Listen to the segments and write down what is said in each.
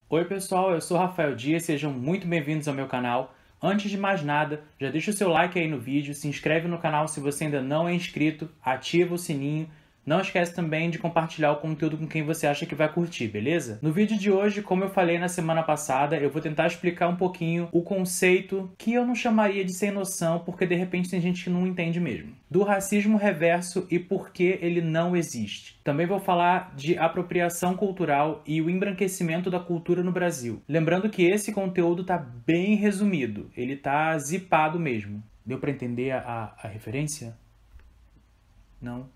Oi pessoal, eu sou Rafael Dias, sejam muito bem-vindos ao meu canal. Antes de mais nada, já deixa o seu like aí no vídeo, se inscreve no canal se você ainda não é inscrito, ativa o sininho. Não esquece também de compartilhar o conteúdo com quem você acha que vai curtir, beleza? No vídeo de hoje, como eu falei na semana passada, eu vou tentar explicar um pouquinho o conceito que eu não chamaria de sem noção, porque de repente tem gente que não entende mesmo, do racismo reverso e por que ele não existe. Também vou falar de apropriação cultural e o embranquecimento da cultura no Brasil. Lembrando que esse conteúdo tá bem resumido, ele tá zipado mesmo. Deu para entender a referência? Não?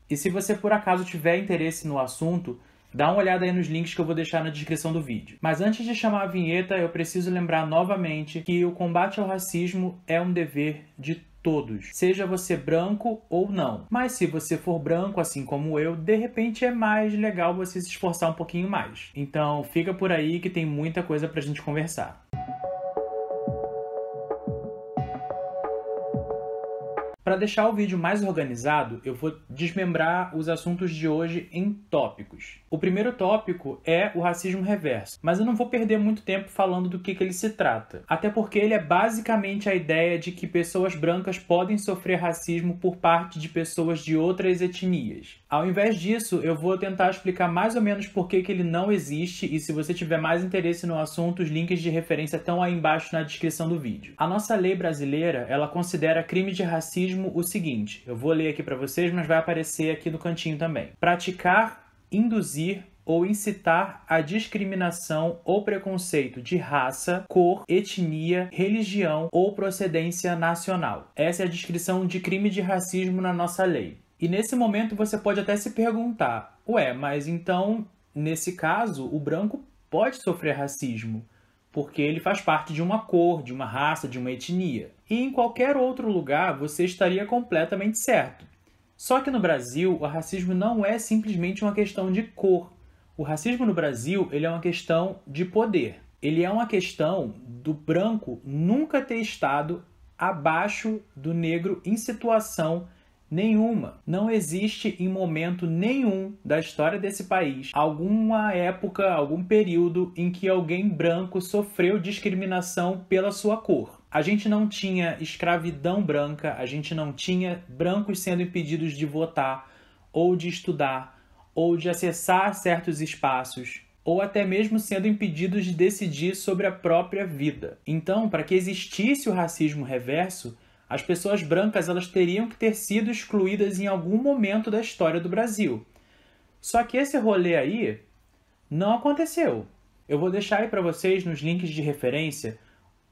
E se você por acaso tiver interesse no assunto, dá uma olhada aí nos links que eu vou deixar na descrição do vídeo. Mas antes de chamar a vinheta, eu preciso lembrar novamente que o combate ao racismo é um dever de todos, seja você branco ou não. Mas se você for branco, assim como eu, de repente é mais legal você se esforçar um pouquinho mais. Então fica por aí que tem muita coisa pra gente conversar. Para deixar o vídeo mais organizado, eu vou desmembrar os assuntos de hoje em tópicos. O primeiro tópico é o racismo reverso, mas eu não vou perder muito tempo falando do que ele se trata. Até porque ele é basicamente a ideia de que pessoas brancas podem sofrer racismo por parte de pessoas de outras etnias. Ao invés disso, eu vou tentar explicar mais ou menos por que ele não existe e se você tiver mais interesse no assunto, os links de referência estão aí embaixo na descrição do vídeo. A nossa lei brasileira, ela considera crime de racismo o seguinte, eu vou ler aqui para vocês, mas vai aparecer aqui no cantinho também. Praticar, induzir ou incitar a discriminação ou preconceito de raça, cor, etnia, religião ou procedência nacional. Essa é a descrição de crime de racismo na nossa lei. E nesse momento você pode até se perguntar, ué, mas então, nesse caso, o branco pode sofrer racismo, porque ele faz parte de uma cor, de uma raça, de uma etnia. E em qualquer outro lugar você estaria completamente certo. Só que no Brasil, o racismo não é simplesmente uma questão de cor. O racismo no Brasil, ele é uma questão de poder. Ele é uma questão do branco nunca ter estado abaixo do negro em situação nenhuma. Não existe em momento nenhum da história desse país alguma época, algum período em que alguém branco sofreu discriminação pela sua cor. A gente não tinha escravidão branca, a gente não tinha brancos sendo impedidos de votar, ou de estudar, ou de acessar certos espaços, ou até mesmo sendo impedidos de decidir sobre a própria vida. Então, para que existisse o racismo reverso, as pessoas brancas elas teriam que ter sido excluídas em algum momento da história do Brasil. Só que esse rolê aí não aconteceu. Eu vou deixar aí para vocês nos links de referência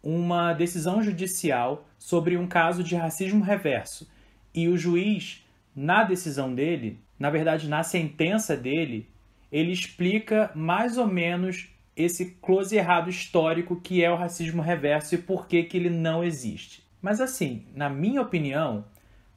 uma decisão judicial sobre um caso de racismo reverso. E o juiz, na decisão dele, na verdade na sentença dele, ele explica mais ou menos esse close errado histórico que é o racismo reverso e por que ele não existe. Mas assim, na minha opinião,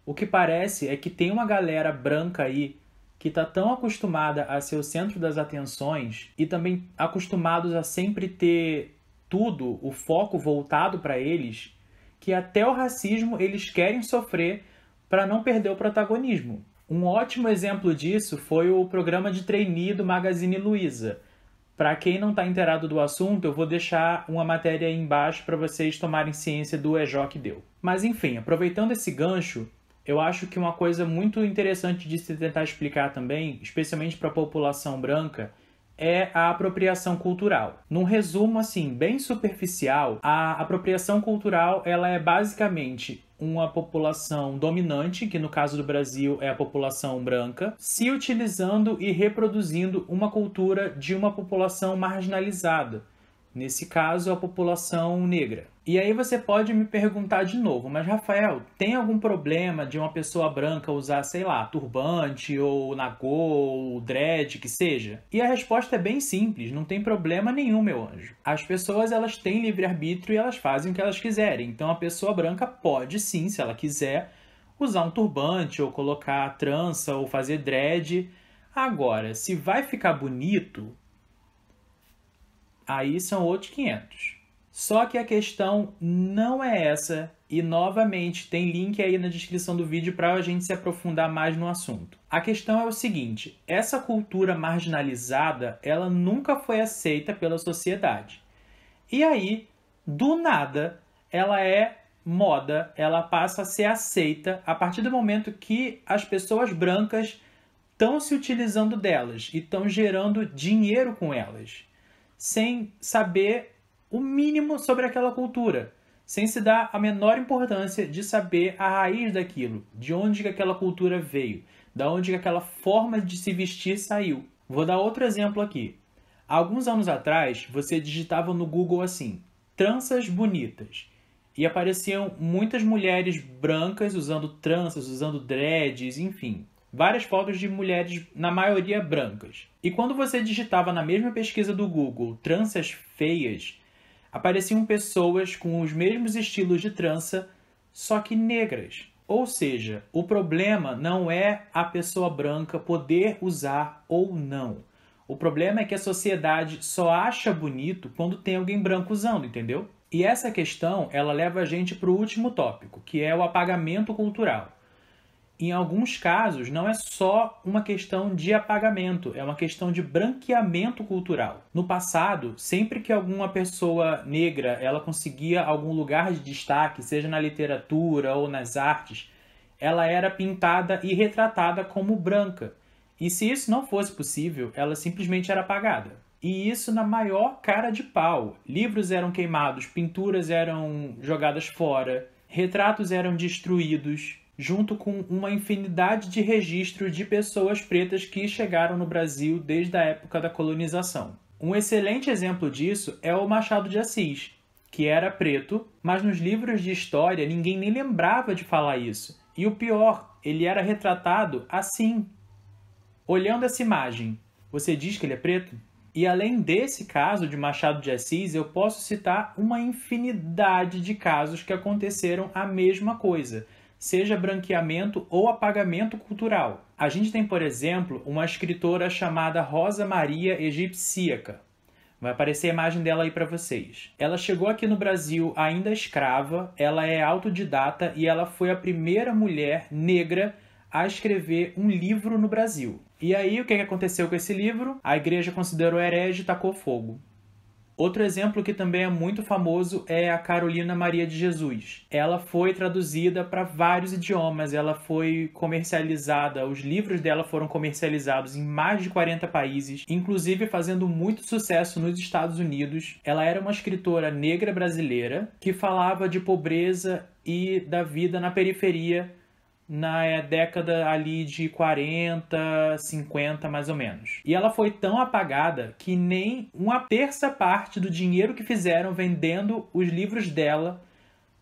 o que parece é que tem uma galera branca aí que está tão acostumada a ser o centro das atenções e também acostumados a sempre ter tudo, o foco voltado para eles, que até o racismo eles querem sofrer para não perder o protagonismo. Um ótimo exemplo disso foi o programa de trainee do Magazine Luiza. Para quem não está inteirado do assunto, eu vou deixar uma matéria aí embaixo para vocês tomarem ciência do EJO que deu. Mas enfim, aproveitando esse gancho, eu acho que uma coisa muito interessante de se tentar explicar também, especialmente para a população branca, é a apropriação cultural. Num resumo assim, bem superficial, a apropriação cultural ela é basicamente uma população dominante, que no caso do Brasil é a população branca, se utilizando e reproduzindo uma cultura de uma população marginalizada. Nesse caso, a população negra. E aí você pode me perguntar de novo, mas Rafael, tem algum problema de uma pessoa branca usar, sei lá, turbante ou nagô ou dread, que seja? E a resposta é bem simples, não tem problema nenhum, meu anjo. As pessoas, elas têm livre-arbítrio e elas fazem o que elas quiserem. Então a pessoa branca pode sim, se ela quiser, usar um turbante ou colocar trança ou fazer dread. Agora, se vai ficar bonito, aí são outros 500. Só que a questão não é essa E, novamente, tem link aí na descrição do vídeo para a gente se aprofundar mais no assunto. A questão é o seguinte, essa cultura marginalizada, ela nunca foi aceita pela sociedade. E aí, do nada, ela é moda, ela passa a ser aceita a partir do momento que as pessoas brancas estão se utilizando delas e estão gerando dinheiro com elas, sem saber o mínimo sobre aquela cultura, sem se dar a menor importância de saber a raiz daquilo, de onde que aquela cultura veio, da onde que aquela forma de se vestir saiu. Vou dar outro exemplo aqui. Há alguns anos atrás, você digitava no Google assim, tranças bonitas, e apareciam muitas mulheres brancas usando tranças, usando dreads, enfim, várias fotos de mulheres, na maioria brancas. E quando você digitava na mesma pesquisa do Google, tranças feias, apareciam pessoas com os mesmos estilos de trança, só que negras. Ou seja, o problema não é a pessoa branca poder usar ou não. O problema é que a sociedade só acha bonito quando tem alguém branco usando, entendeu? E essa questão, ela leva a gente para o último tópico, que é o apagamento cultural. Em alguns casos, não é só uma questão de apagamento, é uma questão de branqueamento cultural. No passado, sempre que alguma pessoa negra ela conseguia algum lugar de destaque, seja na literatura ou nas artes, ela era pintada e retratada como branca. E se isso não fosse possível, ela simplesmente era apagada. E isso na maior cara de pau. Livros eram queimados, pinturas eram jogadas fora, retratos eram destruídos, junto com uma infinidade de registros de pessoas pretas que chegaram no Brasil desde a época da colonização. Um excelente exemplo disso é o Machado de Assis, que era preto, mas nos livros de história ninguém nem lembrava de falar isso. E o pior, ele era retratado assim. Olhando essa imagem, você diz que ele é preto? E além desse caso de Machado de Assis, eu posso citar uma infinidade de casos que aconteceram a mesma coisa, seja branqueamento ou apagamento cultural. A gente tem, por exemplo, uma escritora chamada Rosa Maria Egipcíaca. Vai aparecer a imagem dela aí para vocês. Ela chegou aqui no Brasil ainda escrava, ela é autodidata e ela foi a primeira mulher negra a escrever um livro no Brasil. E aí, o que aconteceu com esse livro? A igreja considerou herege e tacou fogo. Outro exemplo que também é muito famoso é a Carolina Maria de Jesus. Ela foi traduzida para vários idiomas, ela foi comercializada, os livros dela foram comercializados em mais de 40 países, inclusive fazendo muito sucesso nos Estados Unidos. Ela era uma escritora negra brasileira que falava de pobreza e da vida na periferia na década ali de 40, 50 mais ou menos. E ela foi tão apagada que nem uma terça parte do dinheiro que fizeram vendendo os livros dela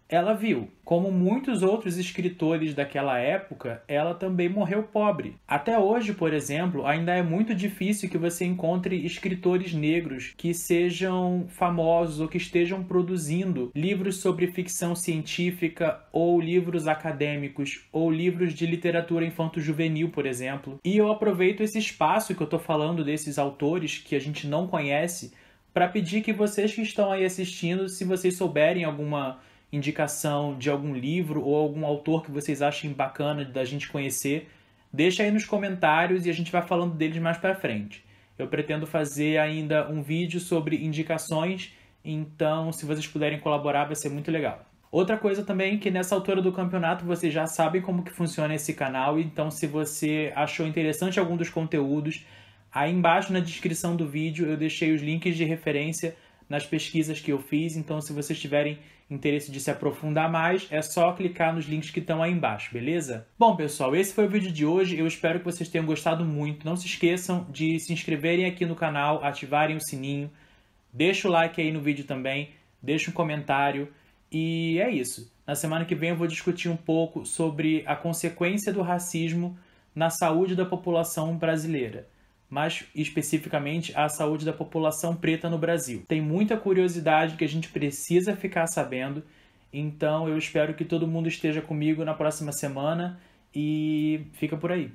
ela viu. Como muitos outros escritores daquela época, ela também morreu pobre. Até hoje, por exemplo, ainda é muito difícil que você encontre escritores negros que sejam famosos ou que estejam produzindo livros sobre ficção científica ou livros acadêmicos ou livros de literatura infanto-juvenil, por exemplo. E eu aproveito esse espaço que eu estou falando desses autores que a gente não conhece para pedir que vocês que estão aí assistindo, se vocês souberem alguma indicação de algum livro ou algum autor que vocês achem bacana da gente conhecer, deixa aí nos comentários e a gente vai falando deles mais pra frente. Eu pretendo fazer ainda um vídeo sobre indicações, então se vocês puderem colaborar vai ser muito legal. Outra coisa também que nessa altura do campeonato vocês já sabem como que funciona esse canal, então se você achou interessante algum dos conteúdos, aí embaixo na descrição do vídeo eu deixei os links de referência nas pesquisas que eu fiz, então se vocês tiverem interesse de se aprofundar mais, é só clicar nos links que estão aí embaixo, beleza? Bom, pessoal, esse foi o vídeo de hoje, eu espero que vocês tenham gostado muito. Não se esqueçam de se inscreverem aqui no canal, ativarem o sininho, deixa o like aí no vídeo também, deixa um comentário e é isso. Na semana que vem eu vou discutir um pouco sobre a consequência do racismo na saúde da população brasileira, mais especificamente a saúde da população preta no Brasil. Tem muita curiosidade que a gente precisa ficar sabendo, então eu espero que todo mundo esteja comigo na próxima semana e fica por aí.